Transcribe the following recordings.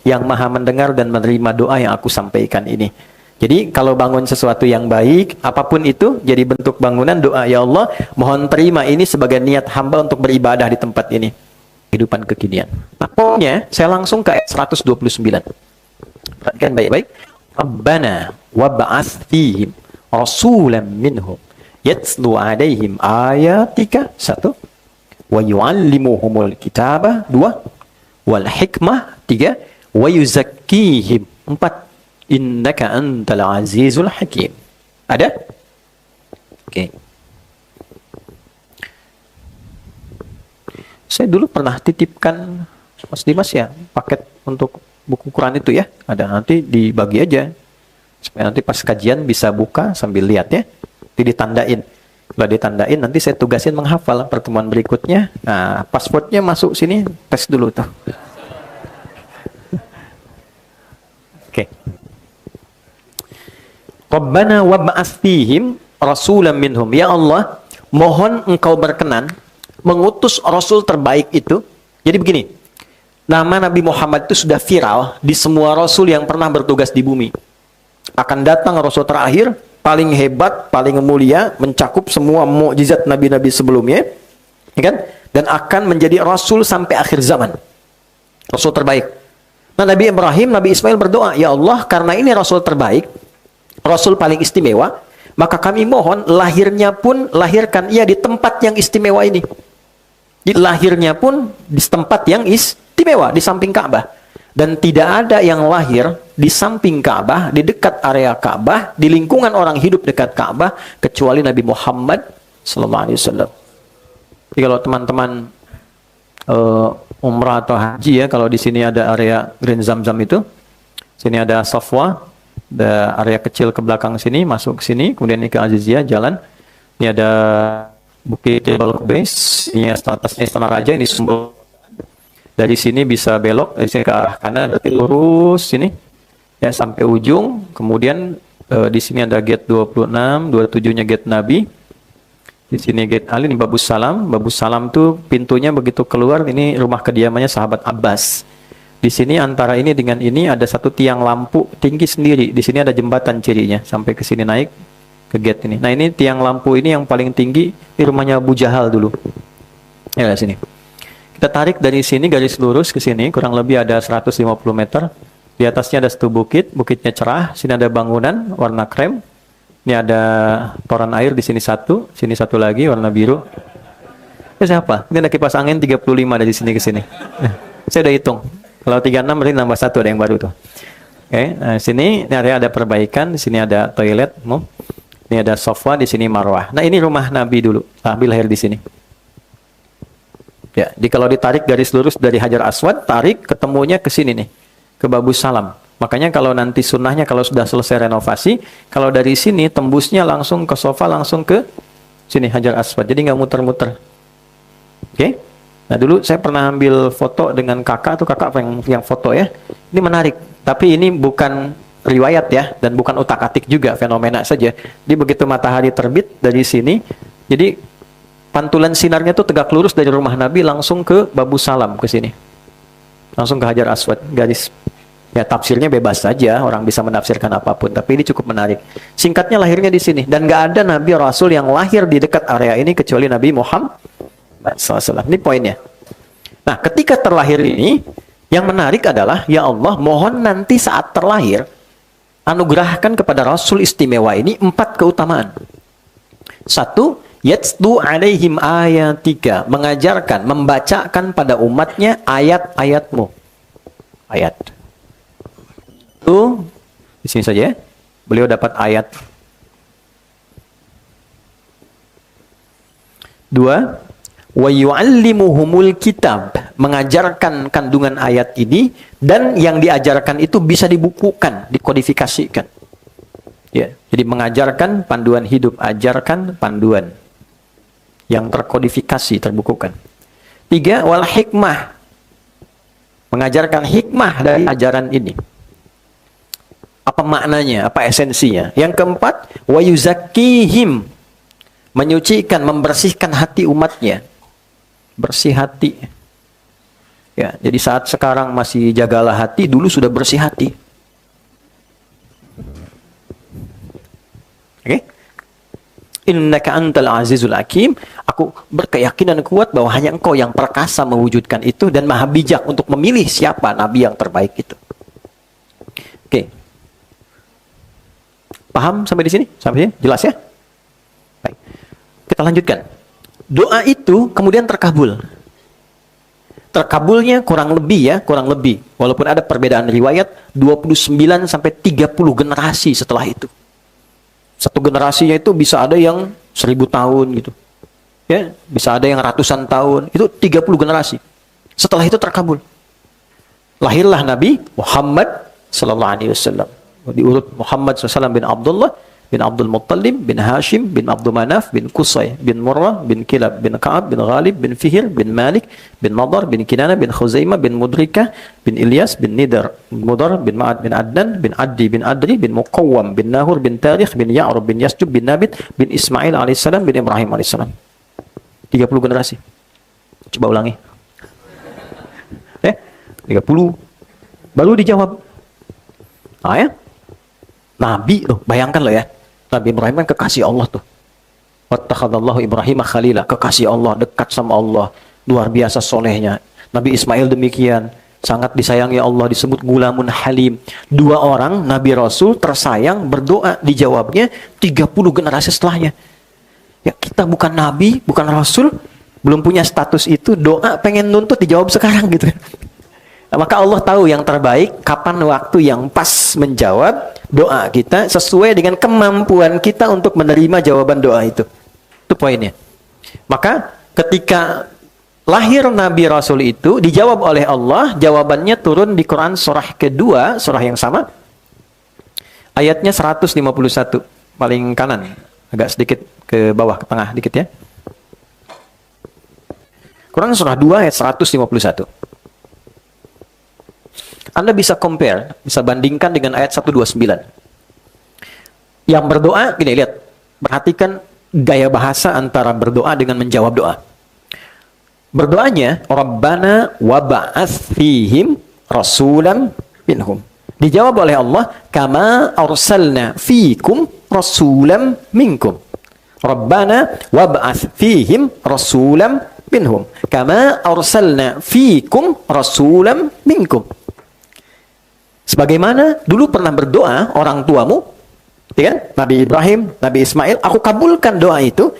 yang maha mendengar dan menerima doa yang aku sampaikan ini. Jadi kalau bangun sesuatu yang baik, apapun itu, jadi bentuk bangunan doa, ya Allah, mohon terima ini sebagai niat hamba untuk beribadah di tempat ini. Kehidupan kekinian. Nah, pokoknya saya langsung ke ayat 129. Perhatikan baik-baik. Rabbana wab'ats fihim rasulan minhum yatlu 'alaihim ayatika, 1, wa yu'allimuhumul kitaba, 2, wal hikmah, 3, wa yuzakkihim, 4, innaka antal azizul hakim. Ada? Oke. Saya dulu pernah titipkan Mas Dimas ya, paket untuk buku Quran itu ya. Ada, nanti dibagi aja. Supaya nanti pas kajian bisa buka sambil lihat ya. Nanti ditandain. Kalau ditandain nanti saya tugasin menghafal pertemuan berikutnya. Nah, passwordnya masuk sini, tes dulu tuh. Oke. Rabbana wab'ats fihim rasulan minhum. Ya Allah, mohon engkau berkenan mengutus rasul terbaik itu. Jadi begini, nama Nabi Muhammad itu sudah viral di semua rasul yang pernah bertugas di bumi. Akan datang rasul terakhir, paling hebat, paling mulia, mencakup semua mukjizat nabi-nabi sebelumnya, ya kan? Dan akan menjadi rasul sampai akhir zaman. Rasul terbaik. Nah, Nabi Ibrahim, Nabi Ismail berdoa, ya Allah, karena ini rasul terbaik, rasul paling istimewa, maka kami mohon lahirnya pun lahirkan ia di tempat yang istimewa ini. Di lahirnya pun di tempat yang istimewa, di samping Ka'bah. Dan tidak ada yang lahir di samping Ka'bah, di dekat area Ka'bah, di lingkungan orang hidup dekat Ka'bah, kecuali Nabi Muhammad SAW. Jadi kalau teman-teman umrah atau haji ya, kalau di sini ada area Green Zamzam itu, sini ada Safwa, ada area kecil ke belakang sini, masuk ke sini, kemudian ini ke Aziziyah, jalan. Ini ada Bukit Jabal Qubais, ini atasnya Istana Raja, ini sumber. Dari sini bisa belok, dari sini ke arah kanan, berarti lurus sini, ya sampai ujung. Kemudian di sini ada gate 26, 27-nya gate Nabi. Di sini gate Ali, ini Babus Salam. Babus Salam tuh pintunya begitu keluar, ini rumah kediamannya sahabat Abbas. Di sini antara ini dengan ini ada satu tiang lampu tinggi sendiri. Di sini ada jembatan cirinya sampai ke sini naik ke gate ini. Nah, ini tiang lampu ini yang paling tinggi di rumahnya Abu Jahal dulu. Ya, sini. Kita tarik dari sini garis lurus ke sini, kurang lebih ada 150 meter. Di atasnya ada satu bukit, bukitnya cerah. Sini ada bangunan warna krem. Ini ada toran air di sini satu lagi warna biru. Ini siapa? Ini ada kipas angin 35 dari sini ke sini. Saya udah hitung. Kalau 36 berarti nambah 1 ada yang baru tuh. Oke, nah sini ini area ada perbaikan, di sini ada toilet, ini ada sofa, di sini marwah. Nah, ini rumah Nabi dulu. Nabi lahir di sini. Ya, kalau ditarik garis lurus dari Hajar Aswad, tarik ketemunya ke sini nih, ke Babus Salam. Makanya kalau nanti sunnahnya kalau sudah selesai renovasi, kalau dari sini tembusnya langsung ke sofa, langsung ke sini Hajar Aswad. Jadi nggak muter-muter. Oke? Nah, dulu saya pernah ambil foto dengan kakak, tuh kakak yang foto ya. Ini menarik, tapi ini bukan riwayat ya, dan bukan utak-atik juga, fenomena saja. Jadi begitu matahari terbit dari sini, jadi pantulan sinarnya tuh tegak lurus dari rumah Nabi langsung ke Babus Salam ke sini. Langsung ke Hajar Aswad, garis. Ya, tafsirnya bebas saja, orang bisa menafsirkan apapun, tapi ini cukup menarik. Singkatnya lahirnya di sini, dan nggak ada Nabi Rasul yang lahir di dekat area ini kecuali Nabi Muhammad SAW. Ini poinnya. Nah, ketika terlahir ini, yang menarik adalah, ya Allah, mohon nanti saat terlahir, anugerahkan kepada Rasul istimewa ini 4 keutamaan. 1, yatlu 'alaihim ayatika, mengajarkan, membacakan pada umatnya ayat-ayatmu. Ayat. Itu di sini saja ya. Beliau dapat ayat. 2, wa yu'allimuhumul kitab, mengajarkan kandungan ayat ini, dan yang diajarkan itu bisa dibukukan, dikodifikasikan. Ya, jadi mengajarkan panduan hidup, ajarkan panduan yang terkodifikasi, terbukukan. 3, wal hikmah, mengajarkan hikmah dari ajaran ini. Apa maknanya, apa esensinya. Yang keempat, wa yuzakkihim, menyucikan, membersihkan hati umatnya. Bersih hati. Ya, jadi saat sekarang masih jagalah hati, dulu sudah bersih hati. Oke? Innaka antal azizul hakim. Aku berkeyakinan kuat bahwa hanya engkau yang perkasa mewujudkan itu dan maha bijak untuk memilih siapa nabi yang terbaik itu. Oke. Paham sampai di sini? Sampai sini? Jelas ya? Baik. Kita lanjutkan. Doa itu kemudian terkabul. Terkabulnya kurang lebih. Walaupun ada perbedaan riwayat, 29 sampai 30 generasi setelah itu. Satu generasinya itu bisa ada yang 1000 tahun gitu. Ya, bisa ada yang ratusan tahun. Itu 30 generasi. Setelah itu terkabul. Lahirlah Nabi Muhammad sallallahu alaihi wasallam. Diurut Muhammad SAW bin Abdullah bin Abdul Muttalib bin Hashim bin Abdul Manaf bin Qusay bin Murrah bin Kilab bin Ka'ab bin Ghalib bin Fihr bin Malik bin Nadar bin Kinana bin Khuzaimah bin Mudrikah bin Ilyas bin Nidar bin Mudar bin Ma'ad bin Adnan bin Addi bin Adri bin Muqawwam bin Nahur bin Tarikh bin Ya'rub bin Yasjub bin Nabit bin Ismail alaihissalam bin Ibrahim alaihissalam. 30 generasi. Coba ulangi. 30 baru dijawab. Ya. Nabi loh, bayangkan loh ya. Nabi Ibrahim kan kekasih Allah tuh. Wattakhadallahu Ibrahim khalila, kekasih Allah, dekat sama Allah, luar biasa solehnya. Nabi Ismail demikian, sangat disayangi Allah, disebut gulamun halim. 2 orang Nabi Rasul tersayang berdoa, dijawabnya 30 generasi setelahnya. Ya kita bukan Nabi, bukan Rasul, belum punya status itu, doa pengen nuntut dijawab sekarang gitu. Maka Allah tahu yang terbaik, kapan waktu yang pas menjawab doa kita sesuai dengan kemampuan kita untuk menerima jawaban doa itu. Itu poinnya. Maka ketika lahir Nabi Rasul itu dijawab oleh Allah, jawabannya turun di Quran surah kedua, surah yang sama. Ayatnya 151, paling kanan, agak sedikit ke bawah, ke tengah dikit ya. Quran surah 2 ayat 151. Anda bisa compare, bisa bandingkan dengan ayat 129. Yang berdoa, gini lihat, perhatikan gaya bahasa antara berdoa dengan menjawab doa. Berdoanya, Rabbana waba'ath fihim rasulam minhum. Dijawab oleh Allah, kama arsalna fikum rasulam minkum. Rabbana wab'ath fihim rasulam minhum. Kama arsalna fikum rasulam minkum. Sebagaimana dulu pernah berdoa orang tuamu, ya kan? Nabi Ibrahim, Nabi Ismail, aku kabulkan doa itu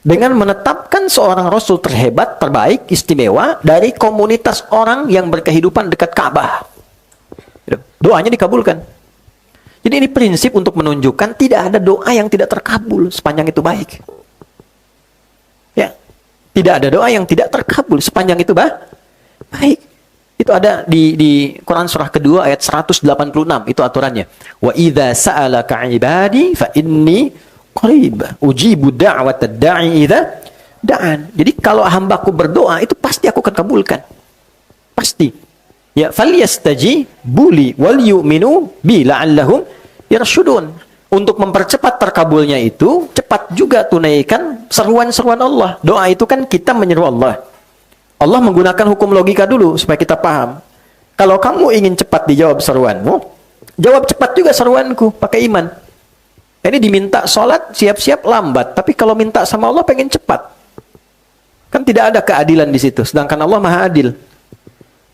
dengan menetapkan seorang Rasul terhebat, terbaik, istimewa dari komunitas orang yang berkehidupan dekat Ka'bah. Doanya dikabulkan. Jadi ini prinsip untuk menunjukkan tidak ada doa yang tidak terkabul sepanjang itu baik. Ya, tidak ada doa yang tidak terkabul sepanjang itu baik. Itu ada di Quran surah kedua ayat 186, itu aturannya. Wa idza sa'alaka 'ibadi fa inni qarib ujibu da'watad da'i idza da'an. Jadi kalau hambaku berdoa itu pasti aku akan kabulkan. Pasti. Ya falyastajibu li wal yu'minu bi la'allahum yarshudun. Untuk mempercepat terkabulnya itu, cepat juga tunaikan seruan-seruan Allah. Doa itu kan kita menyeru Allah. Allah menggunakan hukum logika dulu supaya kita paham. Kalau kamu ingin cepat dijawab seruanmu, jawab cepat juga seruanku pakai iman. Ini diminta sholat siap-siap lambat, tapi kalau minta sama Allah pengen cepat. Kan tidak ada keadilan di situ, sedangkan Allah Maha Adil.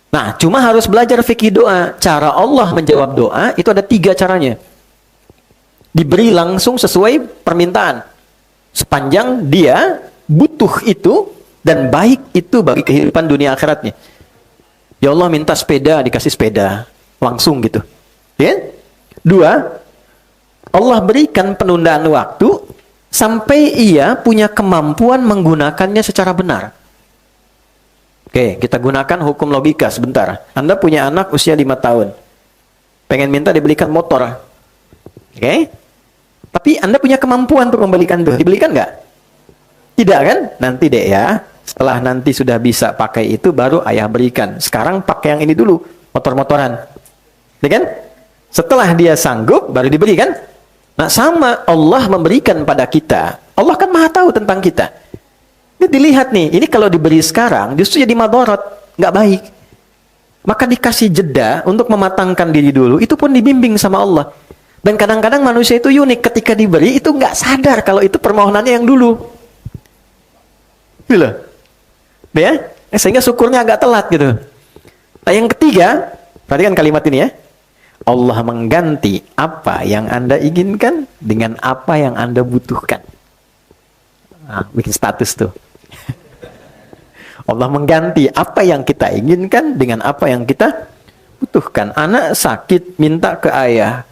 Nah, cuma harus belajar fikih doa. Cara Allah menjawab doa itu ada 3 caranya. Diberi langsung sesuai permintaan. Sepanjang dia butuh itu dan baik itu bagi kehidupan dunia akhiratnya. Ya Allah minta sepeda, dikasih sepeda. Langsung gitu. Ya? 2, Allah berikan penundaan waktu sampai ia punya kemampuan menggunakannya secara benar. Oke, kita gunakan hukum logika sebentar. Anda punya anak usia 5 tahun. Pengen minta dibelikan motor. Oke? Tapi Anda punya kemampuan untuk membelikan itu. Dibelikan nggak? Tidak kan? Nanti deh ya. Setelah nanti sudah bisa pakai itu, baru ayah berikan. Sekarang pakai yang ini dulu, motor-motoran. Ya kan? Setelah dia sanggup, baru diberi kan? Nah, sama Allah memberikan pada kita. Allah kan maha tahu tentang kita. Ini dilihat nih, ini kalau diberi sekarang, justru jadi madharat. Nggak baik. Maka dikasih jeda untuk mematangkan diri dulu, itu pun dibimbing sama Allah. Dan kadang-kadang manusia itu unik, ketika diberi itu nggak sadar kalau itu permohonannya yang dulu. Gitu loh. Ya? Sehingga syukurnya agak telat gitu. Nah, yang ketiga, perhatikan kalimat ini ya. Allah mengganti apa yang Anda inginkan dengan apa yang Anda butuhkan. Nah, bikin status tuh. Allah mengganti apa yang kita inginkan dengan apa yang kita butuhkan. Anak sakit minta ke ayah.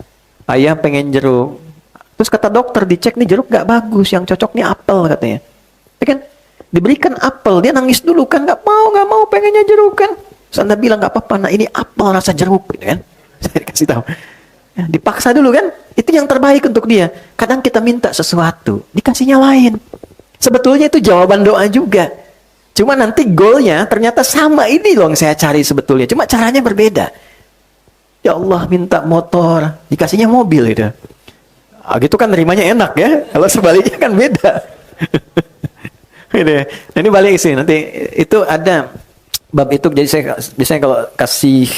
Ayah pengen jeruk. Terus kata dokter dicek nih jeruk gak bagus. Yang cocok nih apel katanya. Ya kan? Diberikan apel. Dia nangis dulu kan. Gak mau pengennya jeruk kan. Terus Anda bilang gak apa-apa. Nah ini apel rasa jeruk gitu kan. Saya dikasih tahu. Ya, dipaksa dulu kan. Itu yang terbaik untuk dia. Kadang kita minta sesuatu. Dikasihnya lain. Sebetulnya itu jawaban doa juga. Cuma nanti goalnya ternyata sama, ini loh yang saya cari sebetulnya. Cuma caranya berbeda. Ya Allah minta motor, dikasihnya mobil itu. Ah, gitu kan nerimanya enak ya. Kalau sebaliknya kan beda. Gitu ya. Nah, ini balik sih. Nanti itu ada bab itu. Jadi saya biasanya kalau kasih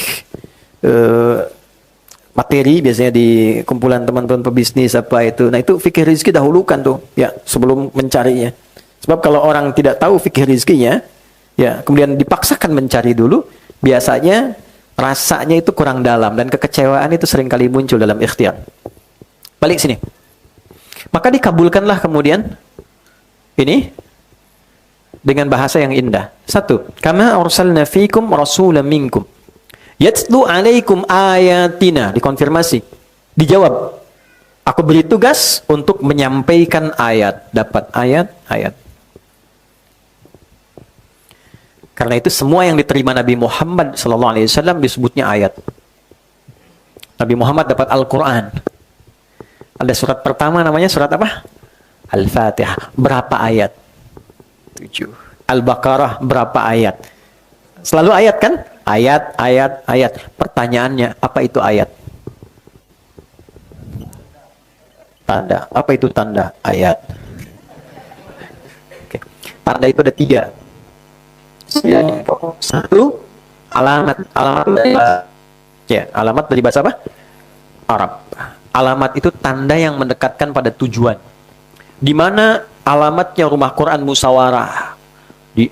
materi biasanya di kumpulan teman-teman pebisnis apa itu. Nah itu fikih rezeki dahulukan tuh ya sebelum mencarinya. Sebab kalau orang tidak tahu fikih rizkinya, ya kemudian dipaksakan mencari dulu, biasanya rasanya itu kurang dalam dan kekecewaan itu seringkali muncul dalam ikhtiar. Balik sini. Maka dikabulkanlah kemudian ini dengan bahasa yang indah. Satu, kama arsalna fikum rasulan minkum yatlu alaikum ayatina. Dikonfirmasi. Dijawab. Aku beri tugas untuk menyampaikan ayat. Dapat ayat-ayat. Karena itu semua yang diterima Nabi Muhammad SAW disebutnya ayat. Nabi Muhammad dapat Al-Quran. Ada surat pertama namanya surat apa? Al-Fatihah. Berapa ayat? 7. Al-Baqarah berapa ayat? Selalu ayat kan? Ayat, ayat, ayat. Pertanyaannya, apa itu ayat? Tanda. Apa itu tanda? Ayat. Oke. Tanda itu ada 3. Satu, alamat. Alamat dari bahasa apa? Arab. Alamat itu tanda yang mendekatkan pada tujuan. Di mana alamatnya rumah Quran Musawarah. Di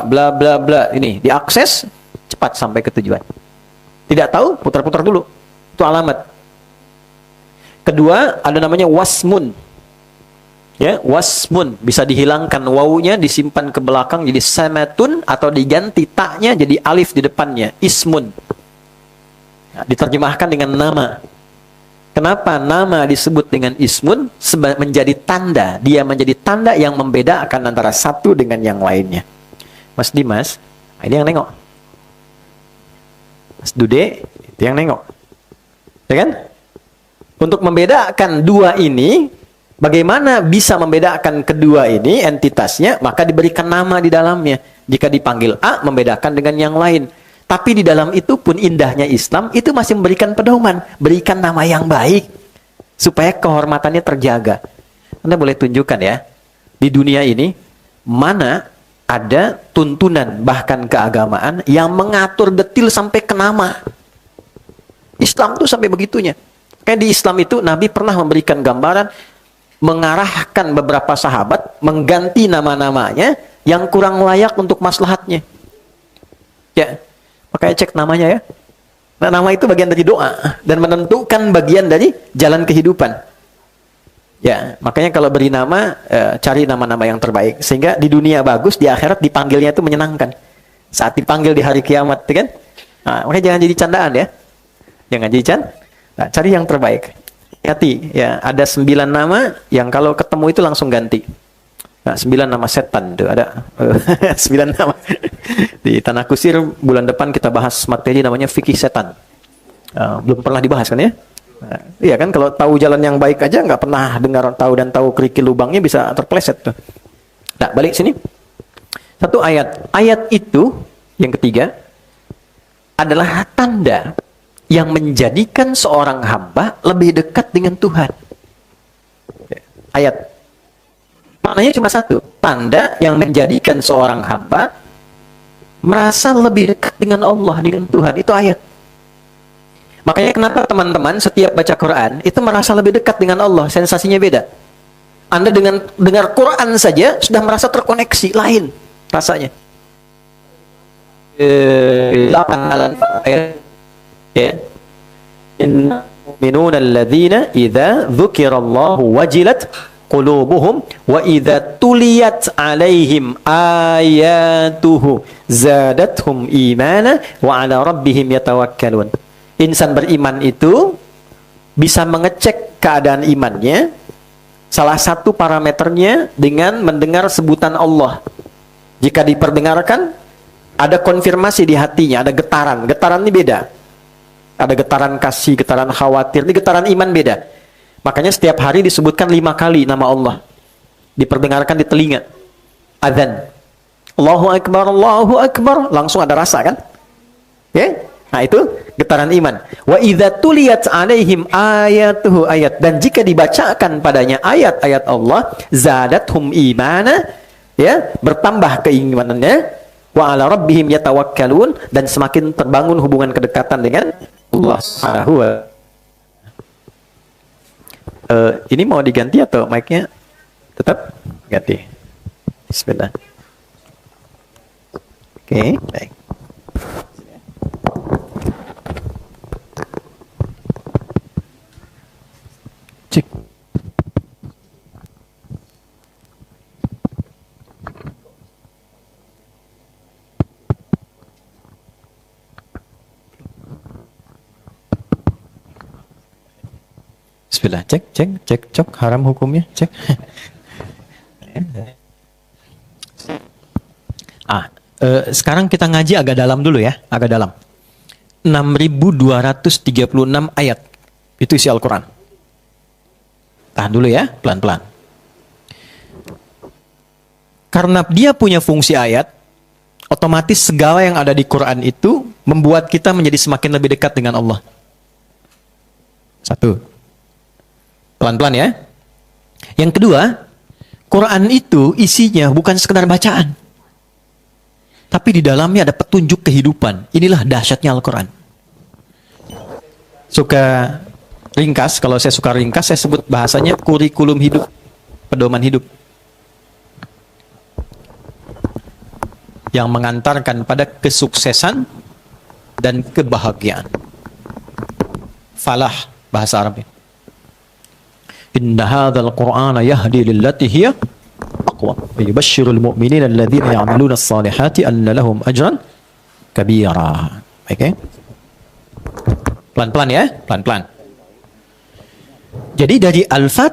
bla bla bla ini diakses cepat sampai ke tujuan. Tidak tahu, putar-putar dulu. Itu alamat. Kedua, ada namanya wasmun. Ya, wasmun bisa dihilangkan wawunya, disimpan ke belakang jadi samatun atau diganti taknya jadi alif di depannya, ismun. Nah, diterjemahkan dengan nama. Kenapa nama disebut dengan ismun? Menjadi tanda. Dia menjadi tanda yang membedakan antara satu dengan yang lainnya. Mas Dimas, ini yang nengok. Mas Dude, itu yang nengok. Ya kan? Untuk membedakan dua ini, bagaimana bisa membedakan kedua ini entitasnya, maka diberikan nama di dalamnya. Jika dipanggil A, membedakan dengan yang lain. Tapi di dalam itu pun indahnya Islam, itu masih memberikan pedoman. Berikan nama yang baik, supaya kehormatannya terjaga. Anda boleh tunjukkan ya, di dunia ini, mana ada tuntunan, bahkan keagamaan, yang mengatur detil sampai ke nama. Islam tuh sampai begitunya. Kayak di Islam itu, Nabi pernah memberikan gambaran, mengarahkan beberapa sahabat, mengganti nama-namanya yang kurang layak untuk maslahatnya. Ya, makanya cek namanya ya. Nah, nama itu bagian dari doa dan menentukan bagian dari jalan kehidupan. Ya, makanya kalau beri nama, cari nama-nama yang terbaik. Sehingga di dunia bagus, di akhirat dipanggilnya itu menyenangkan. Saat dipanggil di hari kiamat, kan? Nah, makanya jangan jadi candaan ya. Jangan jadi candaan. Nah, cari yang terbaik. Hati, ya, ada 9 nama yang kalau ketemu itu langsung ganti. Nah, 9 nama setan tuh ada. 9 nama. Di Tanah Kusir bulan depan kita bahas materi namanya fikih setan. Belum pernah dibahas kan ya? Nah, iya kan, kalau tahu jalan yang baik aja nggak pernah dengar tahu kerikil lubangnya bisa terpleset tuh. Nah, balik sini. Satu ayat. Ayat itu yang ketiga adalah tanda yang menjadikan seorang hamba lebih dekat dengan Tuhan. Ayat. Maknanya cuma satu. Tanda yang menjadikan seorang hamba merasa lebih dekat dengan Allah, dengan Tuhan. Itu ayat. Makanya kenapa teman-teman setiap baca Quran itu merasa lebih dekat dengan Allah, sensasinya beda. Anda dengan dengar Quran saja sudah merasa terkoneksi, lain rasanya. Ya. Minun alladzina idza dzukirallahu wajilat qulubuhum wa idza tuliyat alaihim ayatuhu zadatuhum imana wa ala rabbihim yatawakkalun. Insan beriman itu bisa mengecek keadaan imannya. Salah satu parameternya dengan mendengar sebutan Allah. Jika diperdengarkan, ada konfirmasi di hatinya, ada getaran. Getaran ini beda. Ada getaran kasih, getaran khawatir, ini getaran iman beda. Makanya setiap hari disebutkan 5 kali nama Allah. Diperdengarkan di telinga. Adzan. Allahu Akbar, langsung ada rasa kan? Ya? Nah itu getaran iman. Wa idza tuliyat alaihim ayatuhu ayat, dan jika dibacakan padanya ayat-ayat Allah, zadathum imana, ya, bertambah keimanannya, wa ala rabbihim yatawakkalun, dan semakin terbangun hubungan kedekatan dengan Allah Subhanahu wa ini mau diganti atau mic-nya tetap ganti? Bismillah. Oke, baik. Cek. Bismillah, cek, haram hukumnya, cek. Sekarang kita ngaji agak dalam dulu ya, agak dalam. 6.236 ayat, itu isi Al-Quran. Tahan dulu ya, pelan-pelan. Karena dia punya fungsi ayat, otomatis segala yang ada di Quran itu membuat kita menjadi semakin lebih dekat dengan Allah. Satu. Pelan-pelan ya. Yang kedua, Quran itu isinya bukan sekedar bacaan. Tapi di dalamnya ada petunjuk kehidupan. Inilah dahsyatnya Al-Quran. Suka ringkas, kalau saya suka ringkas, saya sebut bahasanya kurikulum hidup, pedoman hidup. Yang mengantarkan pada kesuksesan dan kebahagiaan. Falah, bahasa Arabnya. Inna hadzal Qur'ana yahdi lillati hiya aqwa wa yubashshirul mu'minina alladhina ya'maluna as-salihati anna lahum ajran kabira. Oke. Pelan-pelan ya, pelan-pelan. Jadi dari Al-Fatihah